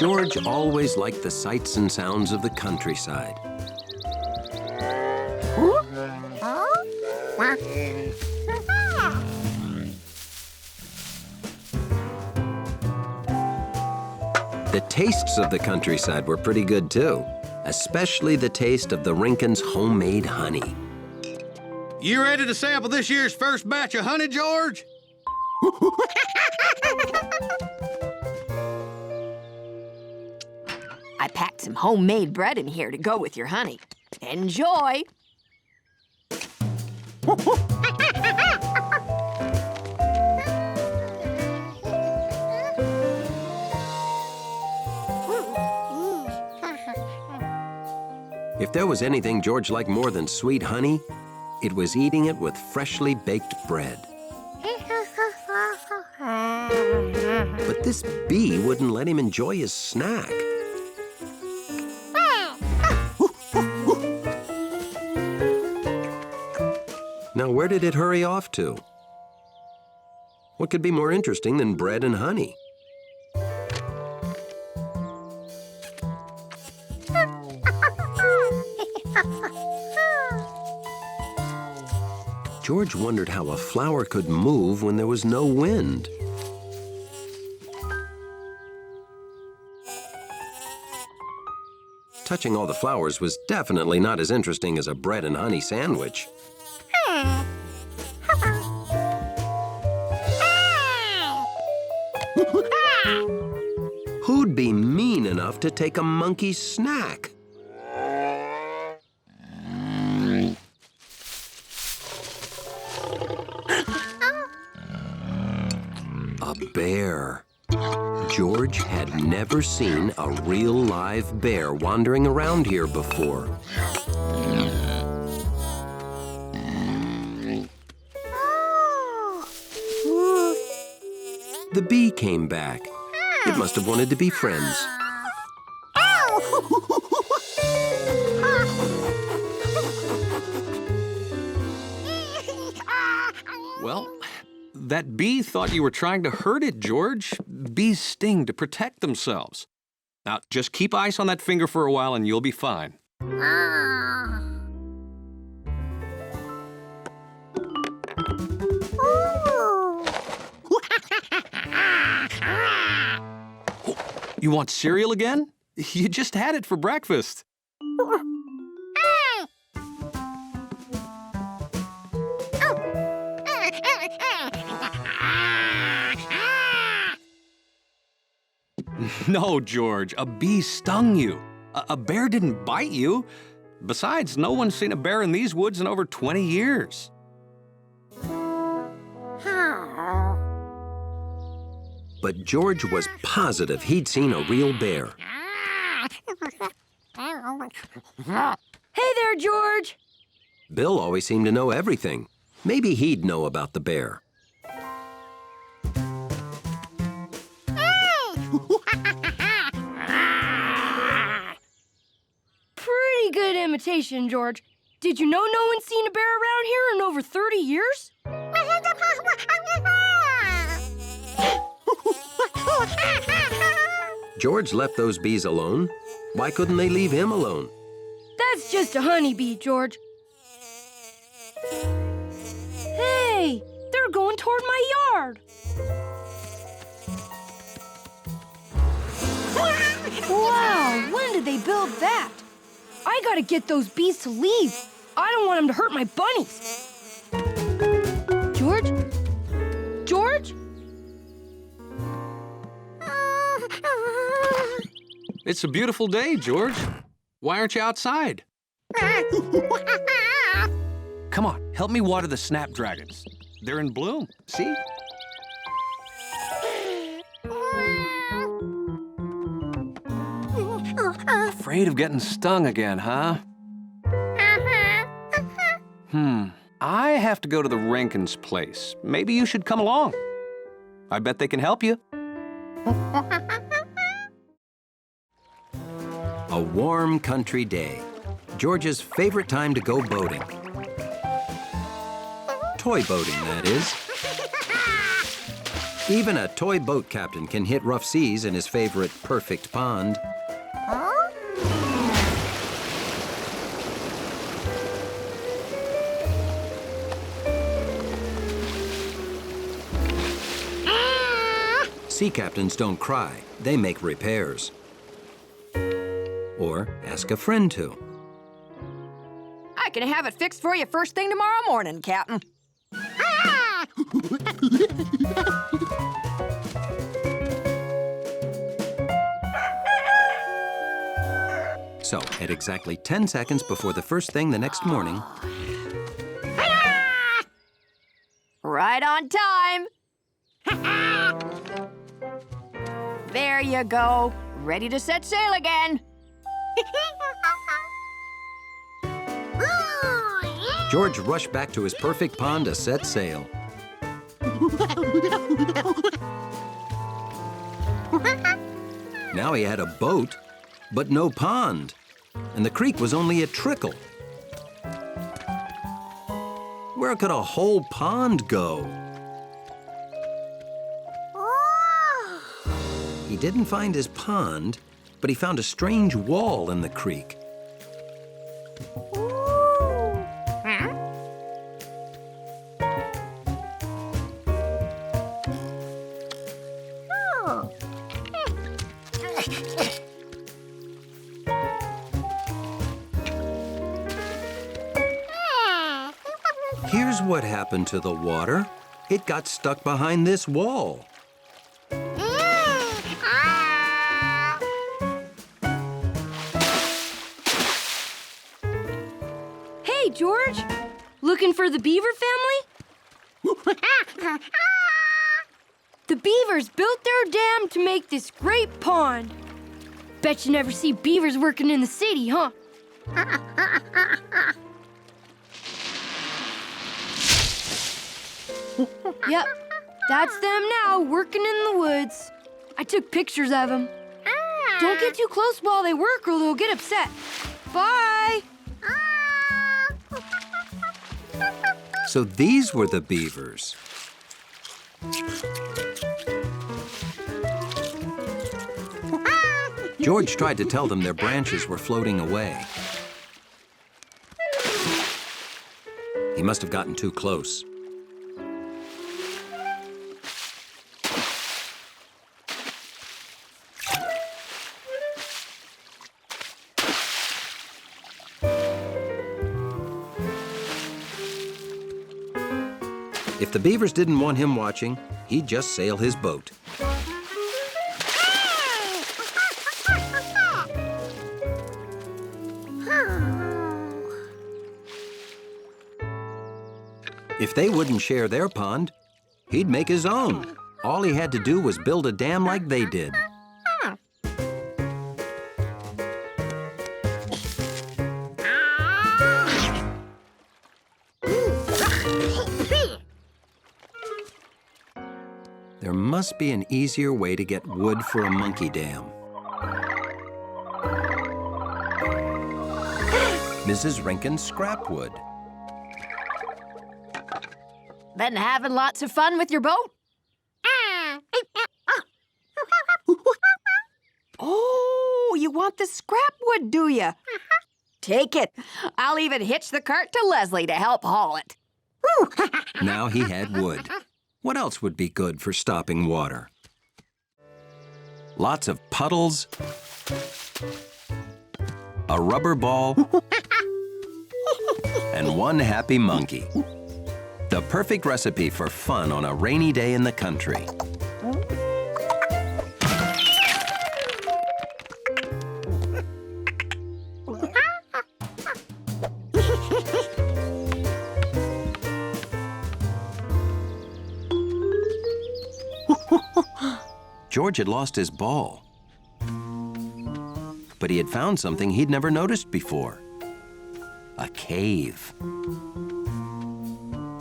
George always liked the sights and sounds of the countryside. The tastes of the countryside were pretty good too, especially the taste of the Rinkins' homemade honey. You ready to sample this year's first batch of honey, George? I packed some homemade bread in here to go with your honey. Enjoy! If there was anything George liked more than sweet honey, it was eating it with freshly baked bread. But this bee wouldn't let him enjoy his snack. Now, where did it hurry off to? What could be more interesting than bread and honey? George wondered how a flower could move when there was no wind. Touching all the flowers was definitely not as interesting as a bread and honey sandwich. Who'd be mean enough to take a monkey's snack? A bear. George had never seen a real live bear wandering around here before. The bee came back. It must have wanted to be friends. Well, that bee thought you were trying to hurt it, George. Bees sting to protect themselves. Now, just keep ice on that finger for a while and you'll be fine. You want cereal again? You just had it for breakfast. No, George, a bee stung you. A bear didn't bite you. Besides, no one's seen a bear in these woods in over 20 years. But George was positive he'd seen a real bear. Hey there, George! Bill always seemed to know everything. Maybe he'd know about the bear. Pretty good imitation, George. Did you know no one's seen a bear around here in over 30 years? George left those bees alone. Why couldn't they leave him alone? That's just a honeybee, George. Hey, they're going toward my yard. Wow, when did they build that? I gotta get those bees to leave. I don't want them to hurt my bunnies. George? George? It's a beautiful day, George. Why aren't you outside? Come on, help me water the snapdragons. They're in bloom, see? Afraid of getting stung again, huh? I have to go to the Rankins' place. Maybe you should come along. I bet they can help you. A warm country day. George's favorite time to go boating. Toy boating, that is. Even a toy boat captain can hit rough seas in his favorite perfect pond. Sea captains don't cry, they make repairs. Or ask a friend to. I can have it fixed for you first thing tomorrow morning, Captain. So, at exactly 10 seconds before the first thing the next morning, Right on time. There you go. Ready to set sail again. George rushed back to his perfect pond to set sail. Now he had a boat, but no pond, and the creek was only a trickle. Where could a whole pond go? He didn't find his pond, but he found a strange wall in the creek. Here's what happened to the water. It got stuck behind this wall. Hey, George. Looking for the Beaver family? The Beavers built their dam to make this great pond. Bet you never see beavers working in the city, huh? Yep, that's them now, working in the woods. I took pictures of them. Don't get too close while they work or they'll get upset. Bye! So these were the Beavers. George tried to tell them their branches were floating away. He must have gotten too close. If the Beavers didn't want him watching, he'd just sail his boat. If they wouldn't share their pond, he'd make his own. All he had to do was build a dam like they did. There must be an easier way to get wood for a monkey dam. Mrs. Rinkin's scrap wood. Been having lots of fun with your boat? Oh, you want the scrap wood, do you? Take it. I'll even hitch the cart to Leslie to help haul it. Now he had wood. What else would be good for stopping water? Lots of puddles, a rubber ball, and one happy monkey. The perfect recipe for fun on a rainy day in the country. George had lost his ball, but he had found something he'd never noticed before. A cave.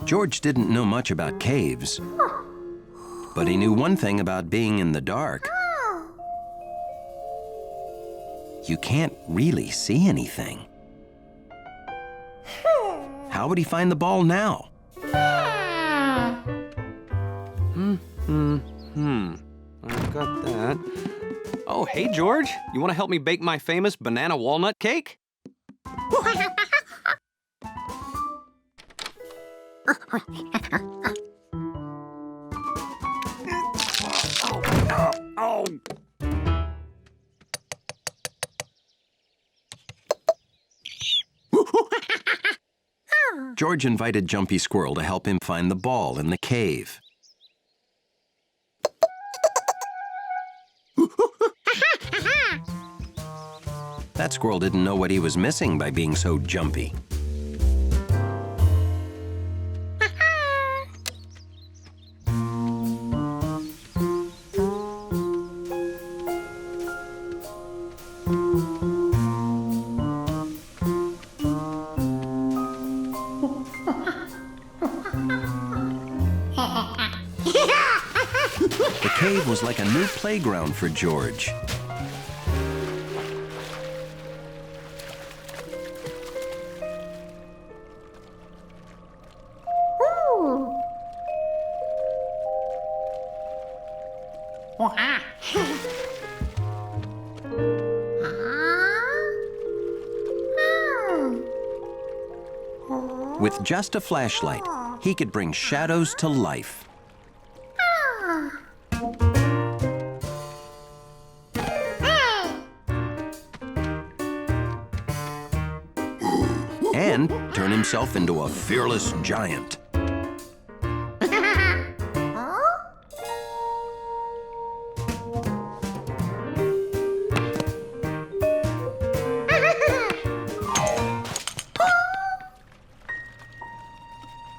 George didn't know much about caves, but he knew one thing about being in the dark. You can't really see anything. How would he find the ball now? I've got that. Oh, hey, George. You want to help me bake my famous banana walnut cake? Oh. George invited Jumpy Squirrel to help him find the ball in the cave. That squirrel didn't know what he was missing by being so jumpy. The cave was like a new playground for George. With just a flashlight, he could bring shadows to life. And turn himself into a fearless giant.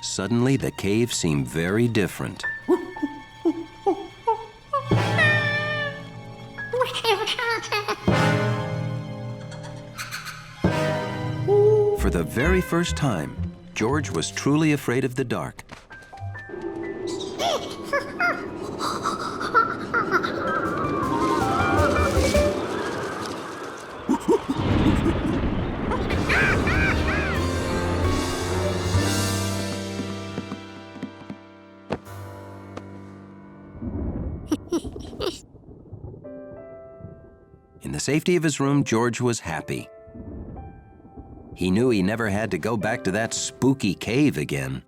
Suddenly, the cave seemed very different. For the very first time, George was truly afraid of the dark. In the safety of his room, George was happy. He knew he never had to go back to that spooky cave again.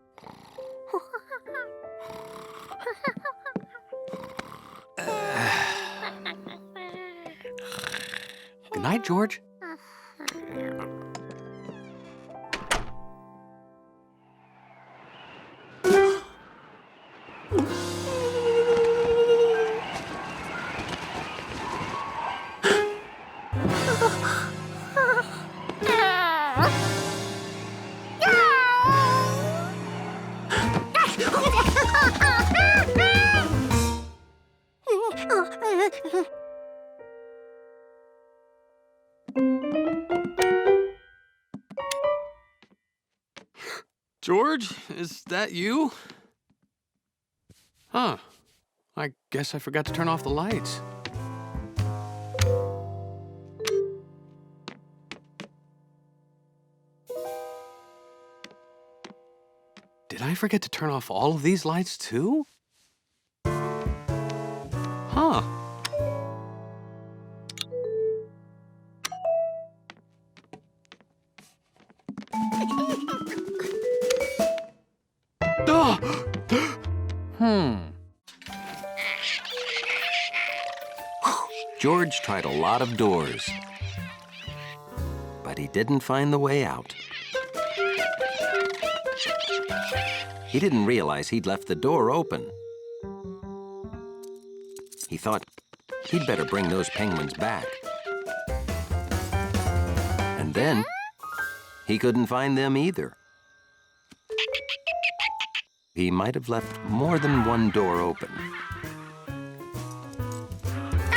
Good night, George. George, is that you? Huh. I guess I forgot to turn off the lights. Did I forget to turn off all of these lights too? Huh. George tried a lot of doors, but he didn't find the way out. He didn't realize he'd left the door open. He thought he'd better bring those penguins back. And then he couldn't find them either. He might have left more than one door open.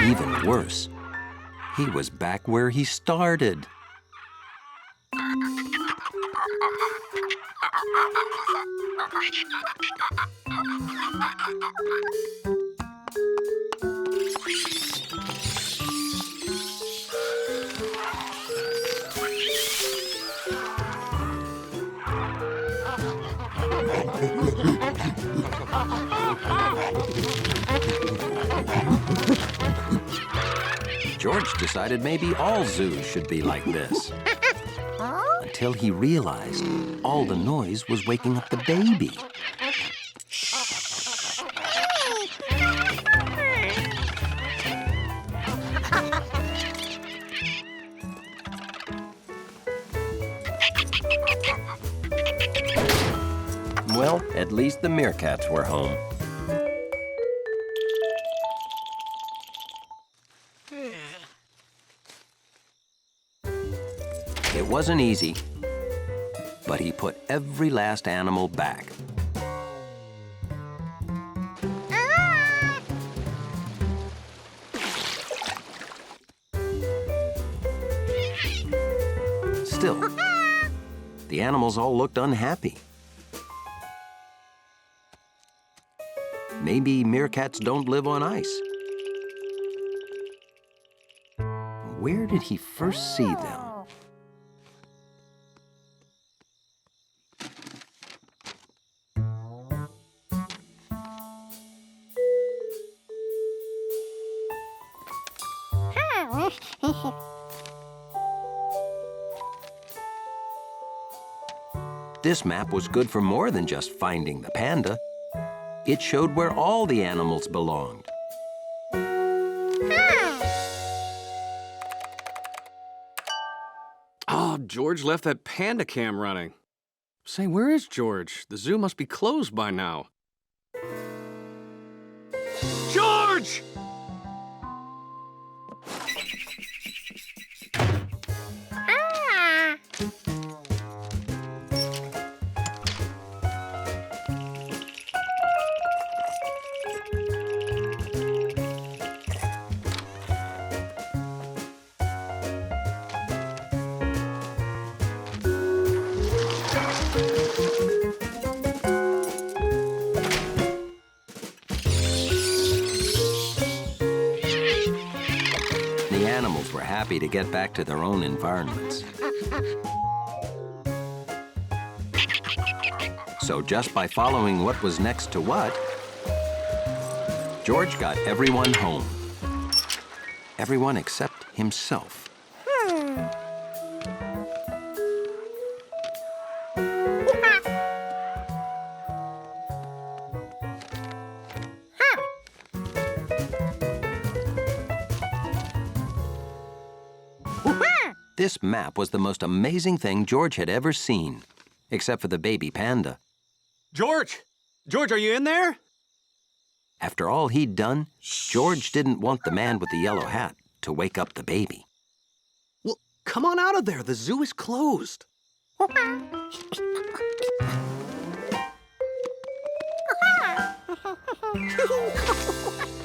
Even worse, he was back where he started. George decided maybe all zoos should be like this. Until he realized all the noise was waking up the baby. Well, at least the meerkats were home. It wasn't easy, but he put every last animal back. Still, the animals all looked unhappy. Maybe meerkats don't live on ice. Where did he first see them? This map was good for more than just finding the panda. It showed where all the animals belonged. Oh, George left that panda cam running. Say, where is George? The zoo must be closed by now. George! The animals were happy to get back to their own environments. So just by following what was next to what, George got everyone home. Everyone except himself. This map was the most amazing thing George had ever seen, except for the baby panda. George! George, are you in there? After all he'd done, George didn't want the man with the yellow hat to wake up the baby. Well, come on out of there. The zoo is closed.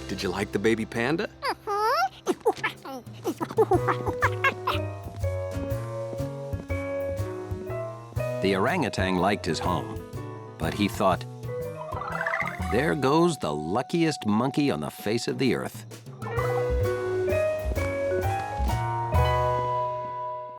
Did you like the baby panda? The orangutan liked his home, but he thought, there goes the luckiest monkey on the face of the earth.